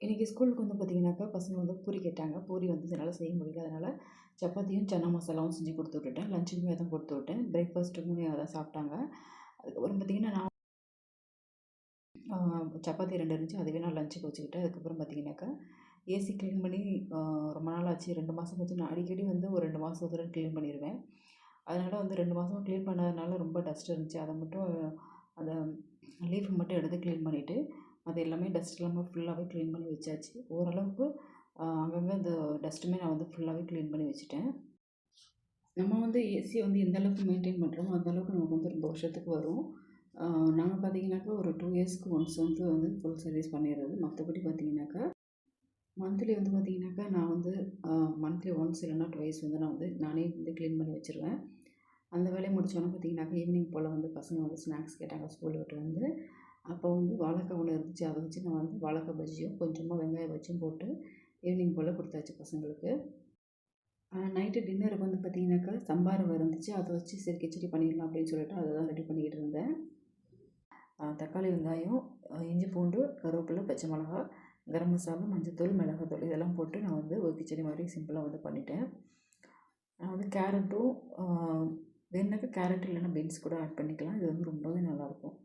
இன்றைக்கி ஸ்கூலுக்கு வந்து பார்த்திங்கனாக்கா பசங்க வந்து பூரி கேட்டாங்க. பூரி வந்து என்னால் செய்ய முடியல. அதனால் சப்பாத்தியும் சன்னா மசாலாவும் செஞ்சு கொடுத்து விட்டுட்டேன். லஞ்சுக்குமே அதான் கொடுத்து விட்டேன். பிரேக்ஃபாஸ்ட்டுக்குமே அதான் சாப்பிட்டாங்க. அதுக்கப்புறம் பார்த்திங்கன்னா நான் சப்பாத்தி 2 இருந்துச்சு. அதுவே நான் லஞ்சுக்கு வச்சுக்கிட்டேன். அதுக்கப்புறம் பார்த்திங்கனாக்கா ஏசி க்ளீன் பண்ணி ரொம்ப நாள் ஆச்சு. 2 மாதம் ஆச்சு. நான் அடிக்கடி வந்து ஒரு 2 மாதம் ஒரு தடவை க்ளீன் பண்ணிடுவேன். அதனால் வந்து 2 மாதம் க்ளீன் பண்ணாதனால ரொம்ப டஸ்ட் இருந்துச்சு. அதை மட்டும் அந்த லீஃப் மட்டும் எடுத்து க்ளீன் பண்ணிவிட்டு அது எல்லாமே டஸ்ட் இல்லாமல் ஃபுல்லாகவே க்ளீன் பண்ணி வச்சாச்சு. ஓரளவுக்கு அங்கங்கே இந்த டஸ்ட்டுமே நான் வந்து ஃபுல்லாகவே க்ளீன் பண்ணி வச்சுட்டேன். நம்ம வந்து ஏசியை வந்து எந்த அளவுக்கு மெயின்டைன் பண்ணுறோமோ அந்த அளவுக்கு நமக்கு வந்து ரொம்ப வருஷத்துக்கு வரும். நாங்கள் பார்த்தீங்கன்னாக்கா ஒரு 2 இயர்ஸ்க்கு ஒன்ஸ் வந்து ஃபுல் சர்வீஸ் பண்ணிடுறது. மற்றபடி பார்த்தீங்கன்னாக்கா மந்த்லி வந்து பார்த்தீங்கன்னாக்கா நான் வந்து மந்த்லி ஒன்ஸ் இல்லைன்னா ட்வைஸ் வந்து நான் வந்து நானே வந்து க்ளீன் பண்ணி வச்சுருவேன். அந்த வேலையை முடித்தோன்னே பார்த்தீங்கன்னாக்கா ஈவினிங் போல் வந்து பசங்க வந்து ஸ்நாக்ஸ் கேட்டாங்க ஸ்கூல் விட்டு வந்து. அப்போ வந்து வாழைக்காய் ஒன்று இருந்துச்சு. அதை வச்சு நான் வந்து வாழைக்காய் பஜ்ஜியும் கொஞ்சமாக வெங்காய பஜ்ஜியும் போட்டு ஈவினிங் போல் கொடுத்தாச்சு பசங்களுக்கு. நைட்டு டின்னருக்கு வந்து பார்த்திங்கனாக்கா சம்பார் இருந்துச்சு. அதை வச்சு சரி கிச்சடி பண்ணிடலாம் அப்படின்னு சொல்லிட்டு அதை தான் ரெடி பண்ணிக்கிட்டு இருந்தேன். தக்காளி, வெங்காயம், இஞ்சி பூண்டு, கருவேப்பிலை, பச்சை மிளகா, கரம் மசாலா, மஞ்சத்தூள், மிளகாத்தூள் இதெல்லாம் போட்டு நான் வந்து ஒரு கிச்சடி மாதிரி சிம்பிளாக வந்து பண்ணிட்டேன். நான் வந்து கேரட்டும் வேணுனாக்கா கேரட் இல்லைன்னா பீன்ஸ் கூட ஆட் பண்ணிக்கலாம். இது வந்து ரொம்பவே நல்லாயிருக்கும்.